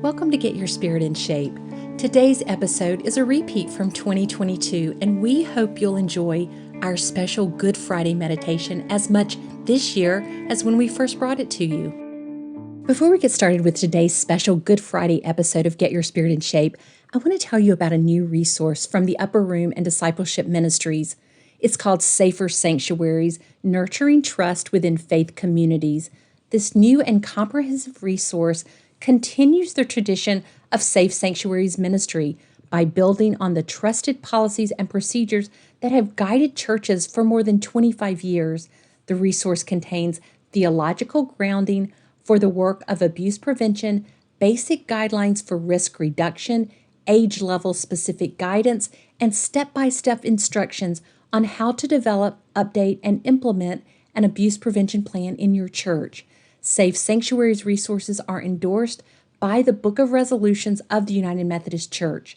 Welcome to Get Your Spirit in Shape. Today's episode is a repeat from 2022, and we hope you'll enjoy our special Good Friday meditation as much this year as when we first brought it to you. Before we get started with today's special Good Friday episode of Get Your Spirit in Shape, I want to tell you about a new resource from the Upper Room and Discipleship Ministries. It's called Safer Sanctuaries, Nurturing Trust Within Faith Communities. This new and comprehensive resource continues the tradition of Safe Sanctuaries ministry by building on the trusted policies and procedures that have guided churches for more than 25 years. The resource contains theological grounding for the work of abuse prevention, basic guidelines for risk reduction, age-level specific guidance, and step-by-step instructions on how to develop, update, and implement an abuse prevention plan in your church. Safe Sanctuaries resources are endorsed by the Book of Resolutions of the United Methodist Church.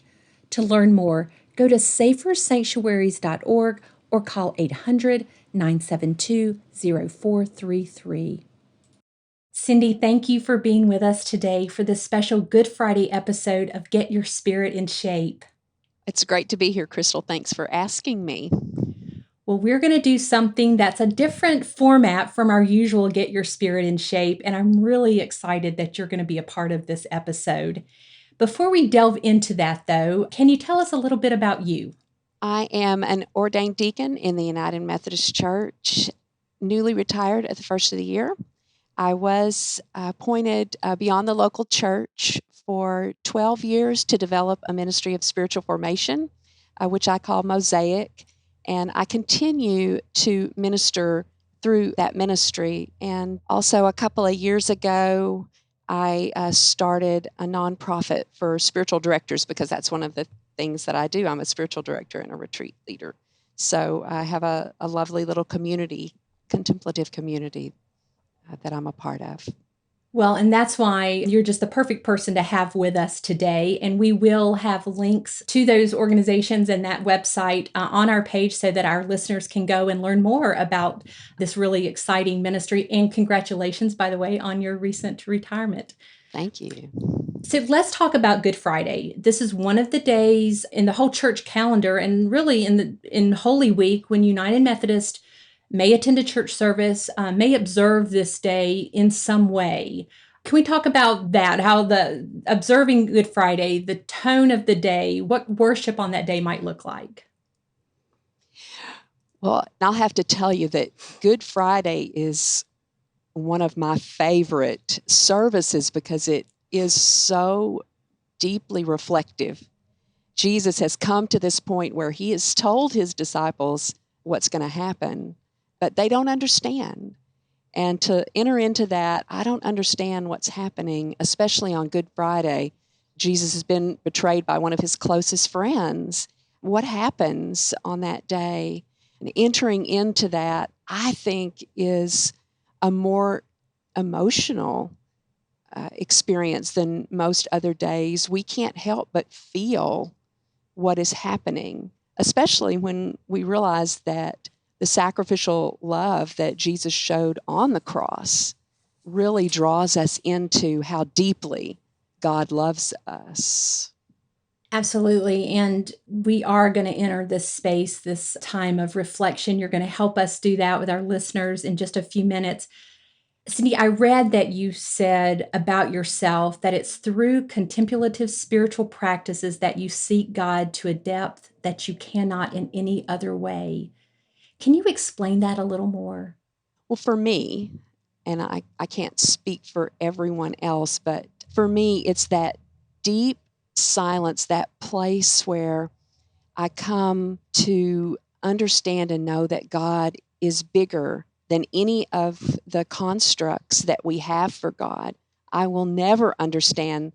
To learn more, go to safersanctuaries.org or call 800-972-0433. Cindy, thank you for being with us today for this special Good Friday episode of Get Your Spirit in Shape. It's great to be here, Crystal. Thanks for asking me. Well, we're going to do something that's a different format from our usual Get Your Spirit in Shape, and I'm really excited that you're going to be a part of this episode. Before we delve into that, though, can you tell us a little bit about you? I am an ordained deacon in the United Methodist Church, newly retired at the first of the year. I was appointed beyond the local church for 12 years to develop a ministry of spiritual formation, which I call Mosaic. And I continue to minister through that ministry. And also a couple of years ago, I started a nonprofit for spiritual directors because that's one of the things that I do. I'm a spiritual director and a retreat leader. So I have a lovely little community, contemplative community that I'm a part of. Well, and that's why you're just the perfect person to have with us today. And we will have links to those organizations and that website on our page so that our listeners can go and learn more about this really exciting ministry. And congratulations, by the way, on your recent retirement. Thank you. So let's talk about Good Friday. This is one of the days in the whole church calendar and really in Holy Week when United Methodist may attend a church service, may observe this day in some way. Can we talk about that, how the observing Good Friday, the tone of the day, what worship on that day might look like? Well, I'll have to tell you that Good Friday is one of my favorite services because it is so deeply reflective. Jesus has come to this point where he has told his disciples what's going to happen, but they don't understand. And to enter into that, I don't understand what's happening, especially on Good Friday. Jesus has been betrayed by one of his closest friends. What happens on that day? And entering into that, I think, is a more emotional experience than most other days. We can't help but feel what is happening, especially when we realize that the sacrificial love that Jesus showed on the cross really draws us into how deeply God loves us. Absolutely. And we are going to enter this space, this time of reflection. You're going to help us do that with our listeners in just a few minutes. Cindy, I read that you said about yourself that it's through contemplative spiritual practices that you seek God to a depth that you cannot in any other way. Can you explain that a little more? Well, for me, and I can't speak for everyone else, but for me, it's that deep silence, that place where I come to understand and know that God is bigger than any of the constructs that we have for God. I will never understand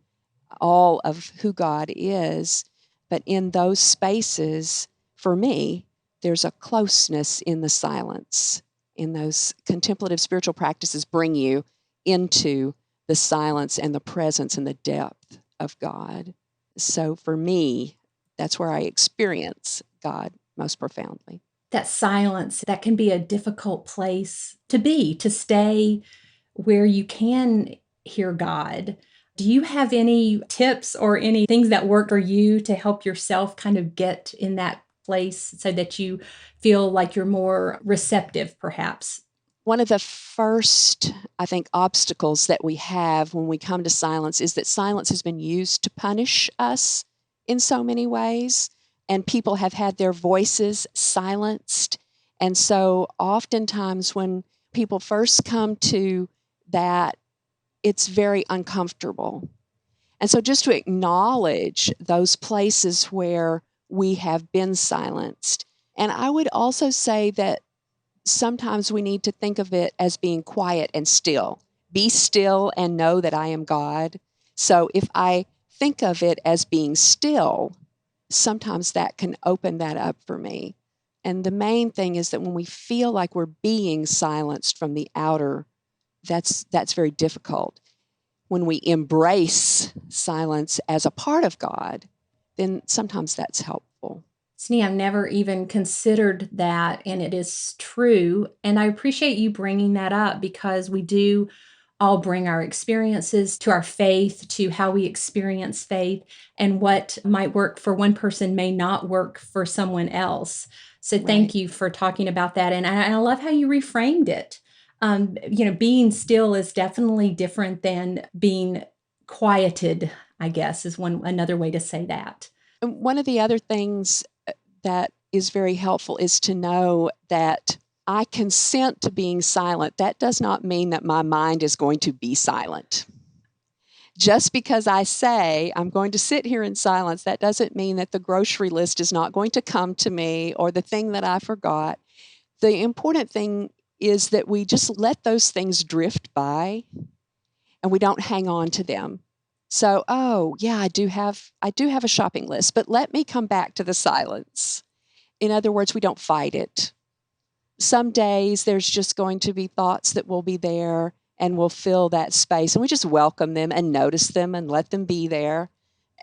all of who God is, but in those spaces, for me, there's a closeness in the silence. In those contemplative spiritual practices bring you into the silence and the presence and the depth of God. So for me, that's where I experience God most profoundly. That silence, that can be a difficult place to be, to stay where you can hear God. Do you have any tips or any things that work for you to help yourself kind of get in that place so that you feel like you're more receptive, perhaps? One of the first, I think, obstacles that we have when we come to silence is that silence has been used to punish us in so many ways, and people have had their voices silenced. And so, oftentimes, when people first come to that, it's very uncomfortable. And so, just to acknowledge those places where we have been silenced. And I would also say that sometimes we need to think of it as being quiet and still. Be still and know that I am God. So if I think of it as being still, sometimes that can open that up for me. And the main thing is that when we feel like we're being silenced from the outer, that's very difficult. When we embrace silence as a part of God, then sometimes that's helpful. Snee, I've never even considered that, and it is true. And I appreciate you bringing that up because we do all bring our experiences to our faith, to how we experience faith, and what might work for one person may not work for someone else. So Right. thank you for talking about that. And I love how you reframed it. Being still is definitely different than being quieted, I guess, is another way to say that. And one of the other things that is very helpful is to know that I consent to being silent. That does not mean that my mind is going to be silent. Just because I say I'm going to sit here in silence, that doesn't mean that the grocery list is not going to come to me or the thing that I forgot. The important thing is that we just let those things drift by and we don't hang on to them. So, oh, yeah, I do have a shopping list, but let me come back to the silence. In other words, we don't fight it. Some days there's just going to be thoughts that will be there and will fill that space, and we just welcome them and notice them and let them be there,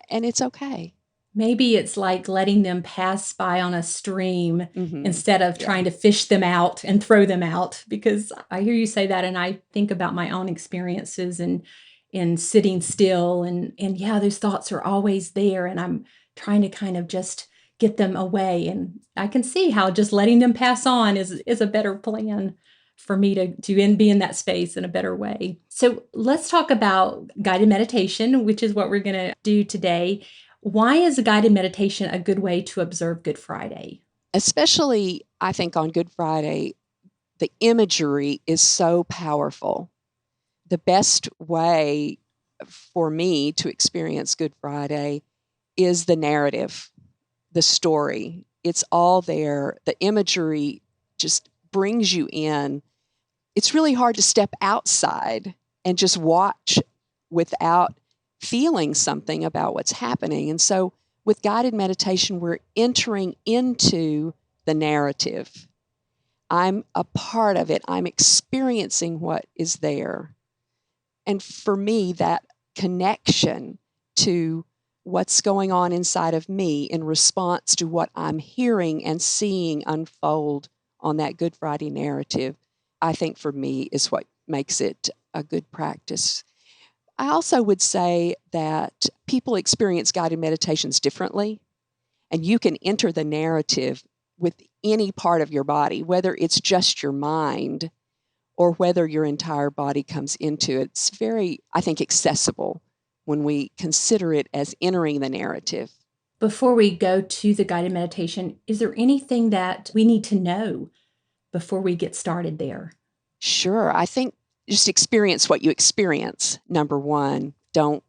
and it's okay. Maybe it's like letting them pass by on a stream Mm-hmm. instead of Yeah. trying to fish them out and throw them out. Because I hear you say that, and I think about my own experiences and in sitting still, and yeah, those thoughts are always there, and I'm trying to kind of just get them away. And I can see how just letting them pass on is a better plan for me to be in that space in a better way. So let's talk about guided meditation, which is what we're going to do today. Why is a guided meditation a good way to observe Good Friday? Especially, I think, on Good Friday, the imagery is so powerful. The best way for me to experience Good Friday is the narrative, the story. It's all there. The imagery just brings you in. It's really hard to step outside and just watch without feeling something about what's happening. And so with guided meditation, we're entering into the narrative. I'm a part of it. I'm experiencing what is there. And for me, that connection to what's going on inside of me in response to what I'm hearing and seeing unfold on that Good Friday narrative, I think for me is what makes it a good practice. I also would say that people experience guided meditations differently, and you can enter the narrative with any part of your body, whether it's just your mind or whether your entire body comes into it. It's very, I think, accessible when we consider it as entering the narrative. Before we go to the guided meditation, is there anything that we need to know before we get started there? Sure. I think just experience what you experience, number one. Don't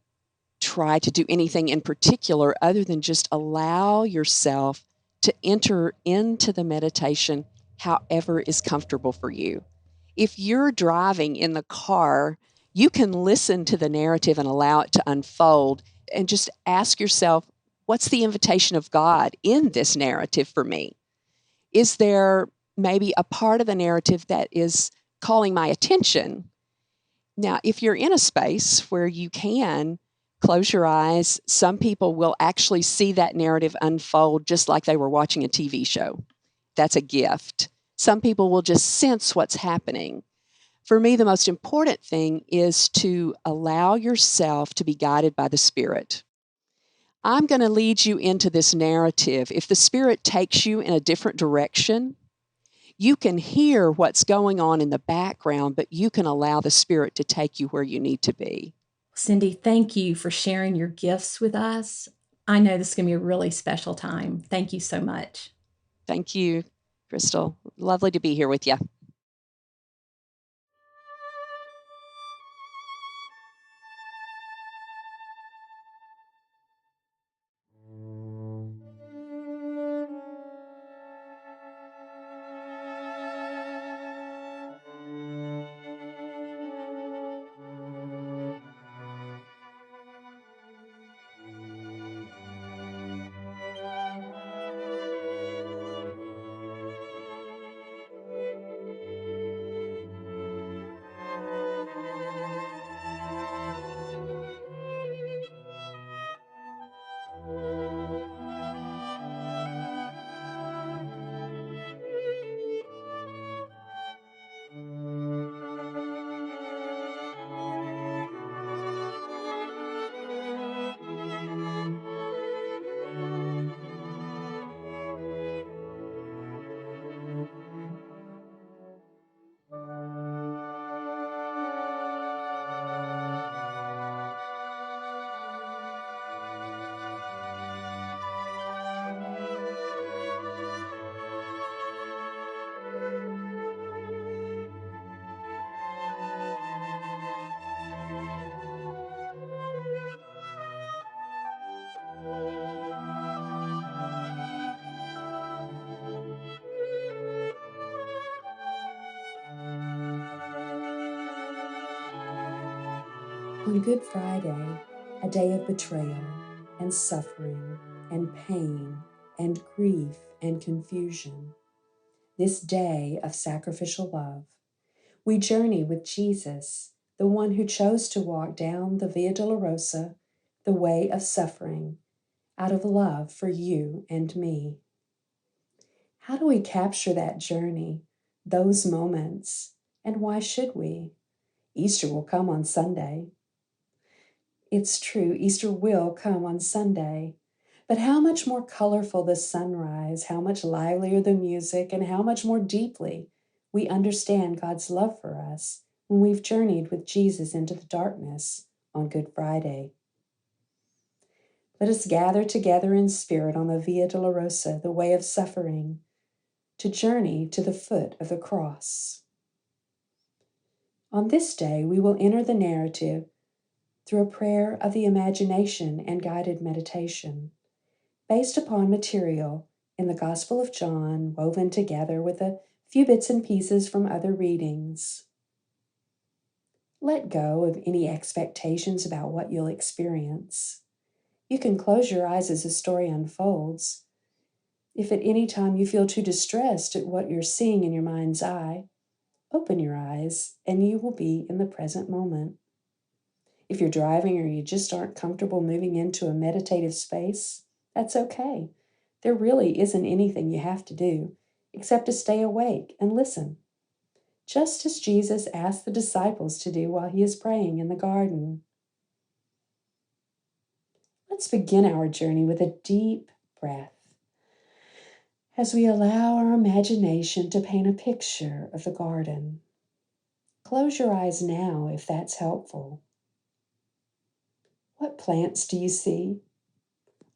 try to do anything in particular other than just allow yourself to enter into the meditation however is comfortable for you. If you're driving in the car, you can listen to the narrative and allow it to unfold and just ask yourself, what's the invitation of God in this narrative for me? Is there maybe a part of the narrative that is calling my attention? Now, if you're in a space where you can close your eyes, some people will actually see that narrative unfold just like they were watching a TV show. That's a gift. Some people will just sense what's happening. For me, the most important thing is to allow yourself to be guided by the Spirit. I'm going to lead you into this narrative. If the Spirit takes you in a different direction, you can hear what's going on in the background, but you can allow the Spirit to take you where you need to be. Cindy, thank you for sharing your gifts with us. I know this is going to be a really special time. Thank you so much. Thank you, Crystal. Lovely to be here with you. On Good Friday, a day of betrayal and suffering and pain and grief and confusion, this day of sacrificial love, we journey with Jesus, the one who chose to walk down the Via Dolorosa, the way of suffering, out of love for you and me. How do we capture that journey, those moments, and why should we? Easter will come on Sunday. It's true, Easter will come on Sunday. But how much more colorful the sunrise, how much livelier the music, and how much more deeply we understand God's love for us when we've journeyed with Jesus into the darkness on Good Friday. Let us gather together in spirit on the Via Dolorosa, the way of suffering, to journey to the foot of the cross. On this day, we will enter the narrative through a prayer of the imagination and guided meditation, based upon material in the Gospel of John, woven together with a few bits and pieces from other readings. Let go of any expectations about what you'll experience. You can close your eyes as the story unfolds. If at any time you feel too distressed at what you're seeing in your mind's eye, open your eyes and you will be in the present moment. If you're driving or you just aren't comfortable moving into a meditative space, that's okay. There really isn't anything you have to do except to stay awake and listen, just as Jesus asked the disciples to do while he is praying in the garden. Let's begin our journey with a deep breath as we allow our imagination to paint a picture of the garden. Close your eyes now if that's helpful. What plants do you see?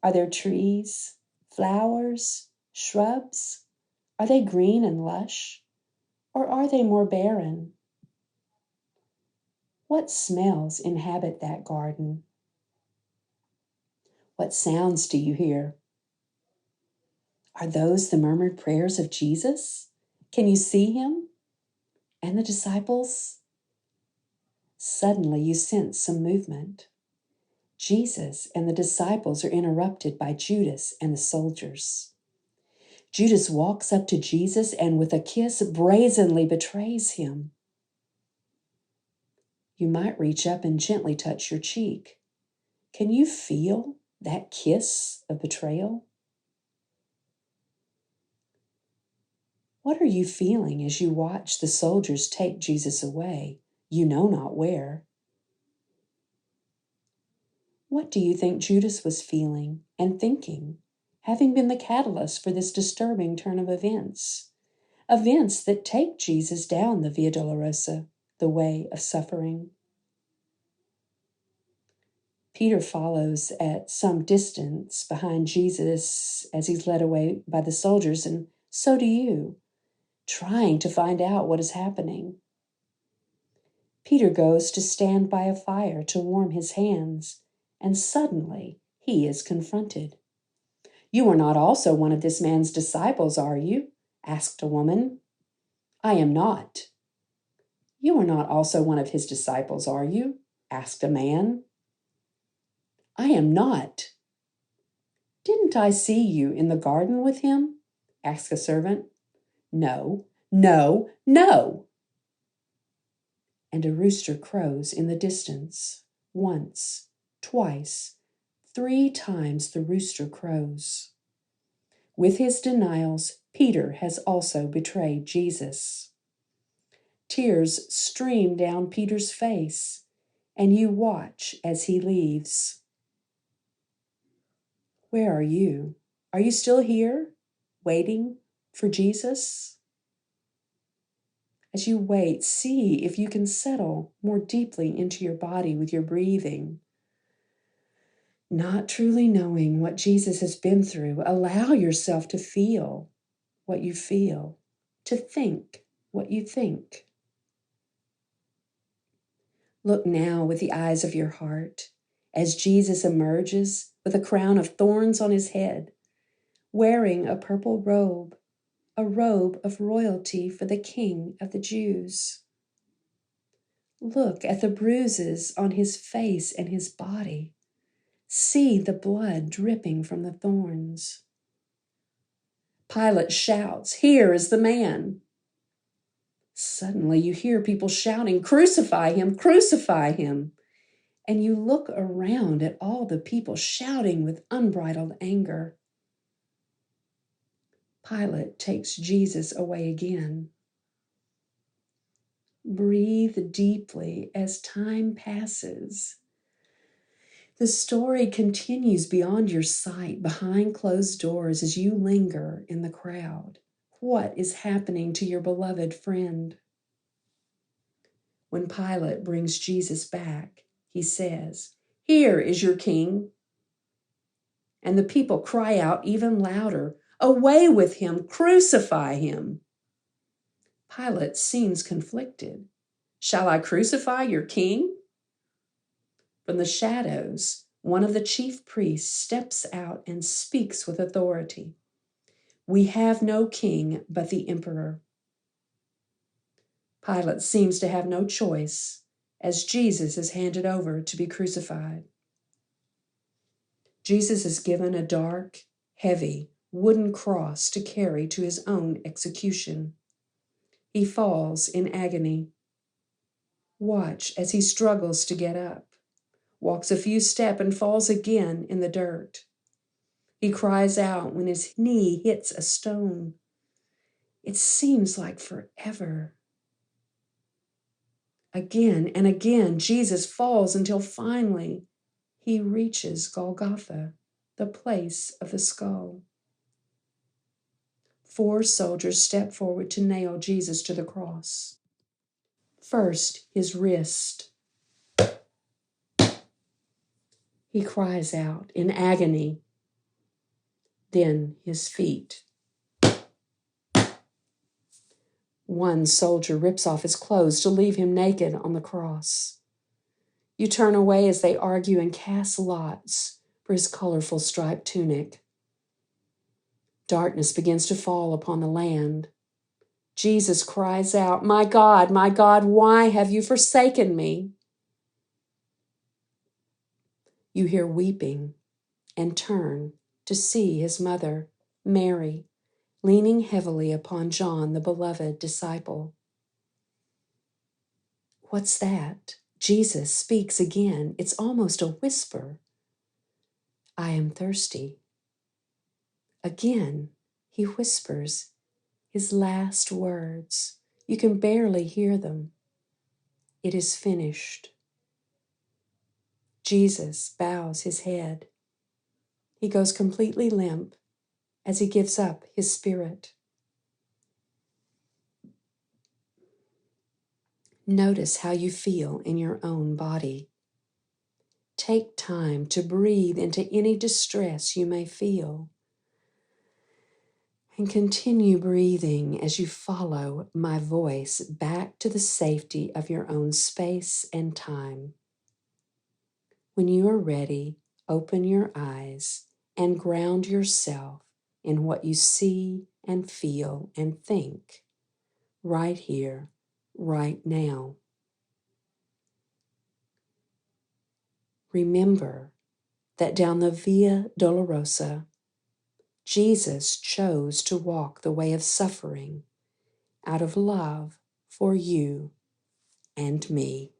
Are there trees, flowers, shrubs? Are they green and lush, or are they more barren? What smells inhabit that garden? What sounds do you hear? Are those the murmured prayers of Jesus? Can you see him and the disciples? Suddenly you sense some movement. Jesus and the disciples are interrupted by Judas and the soldiers. Judas walks up to Jesus and with a kiss brazenly betrays him. You might reach up and gently touch your cheek. Can you feel that kiss of betrayal? What are you feeling as you watch the soldiers take Jesus away, you know not where? What do you think Judas was feeling and thinking, having been the catalyst for this disturbing turn of events? Events that take Jesus down the Via Dolorosa, the way of suffering. Peter follows at some distance behind Jesus as he's led away by the soldiers, and so do you, trying to find out what is happening. Peter goes to stand by a fire to warm his hands, and suddenly he is confronted. "You are not also one of this man's disciples, are you?" asked a woman. "I am not." "You are not also one of his disciples, are you?" asked a man. "I am not." "Didn't I see you in the garden with him?" asked a servant. "No, no, no." And a rooster crows in the distance. Once, twice, 3 times the rooster crows. With his denials, Peter has also betrayed Jesus. Tears stream down Peter's face, and you watch as he leaves. Where are you? Are you still here, waiting for Jesus? As you wait, see if you can settle more deeply into your body with your breathing. Not truly knowing what Jesus has been through, allow yourself to feel what you feel, to think what you think. Look now with the eyes of your heart as Jesus emerges with a crown of thorns on his head, wearing a purple robe, a robe of royalty for the King of the Jews. Look at the bruises on his face and his body. See the blood dripping from the thorns. Pilate shouts, "Here is the man." Suddenly you hear people shouting, "Crucify him, crucify him." And you look around at all the people shouting with unbridled anger. Pilate takes Jesus away again. Breathe deeply as time passes. The story continues beyond your sight, behind closed doors, as you linger in the crowd. What is happening to your beloved friend? When Pilate brings Jesus back, he says, "Here is your king." And the people cry out even louder, "Away with him, crucify him." Pilate seems conflicted. "Shall I crucify your king?" From the shadows, one of the chief priests steps out and speaks with authority. "We have no king but the emperor." Pilate seems to have no choice as Jesus is handed over to be crucified. Jesus is given a dark, heavy, wooden cross to carry to his own execution. He falls in agony. Watch as he struggles to get up, walks a few steps and falls again in the dirt. He cries out when his knee hits a stone. It seems like forever. Again and again, Jesus falls until finally he reaches Golgotha, the place of the skull. 4 soldiers step forward to nail Jesus to the cross. First, his wrist. He cries out in agony. Then his feet. One soldier rips off his clothes to leave him naked on the cross. You turn away as they argue and cast lots for his colorful striped tunic. Darkness begins to fall upon the land. Jesus cries out, my God, why have you forsaken me?" You hear weeping and turn to see his mother, Mary, leaning heavily upon John, the beloved disciple. What's that? Jesus speaks again. It's almost a whisper. "I am thirsty." Again, he whispers, His last words. You can barely hear them. It is finished. Jesus bows his head. He goes completely limp as he gives up his spirit. Notice how you feel in your own body. Take time to breathe into any distress you may feel. And continue breathing as you follow my voice back to the safety of your own space and time. When you are ready, open your eyes and ground yourself in what you see and feel and think right here, right now. Remember that down the Via Dolorosa, Jesus chose to walk the way of suffering out of love for you and me.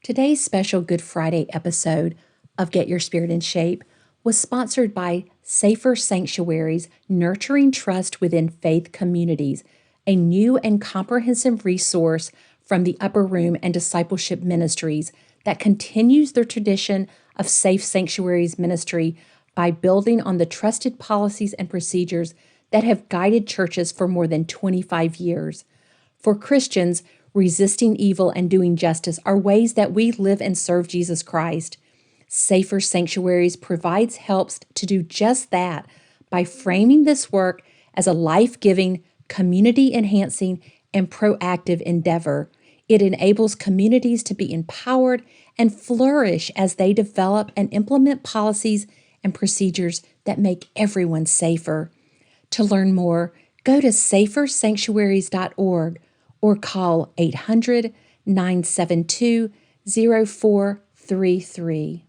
Today's special Good Friday episode of Get Your Spirit in Shape was sponsored by Safer Sanctuaries Nurturing Trust Within Faith Communities, a new and comprehensive resource from the Upper Room and Discipleship Ministries that continues the tradition of Safe Sanctuaries ministry by building on the trusted policies and procedures that have guided churches for more than 25 years. For Christians, resisting evil and doing justice are ways that we live and serve Jesus Christ. Safer Sanctuaries provides helps to do just that by framing this work as a life-giving, community-enhancing, and proactive endeavor. It enables communities to be empowered and flourish as they develop and implement policies and procedures that make everyone safer. To learn more, go to safersanctuaries.org or call 800-972-0433.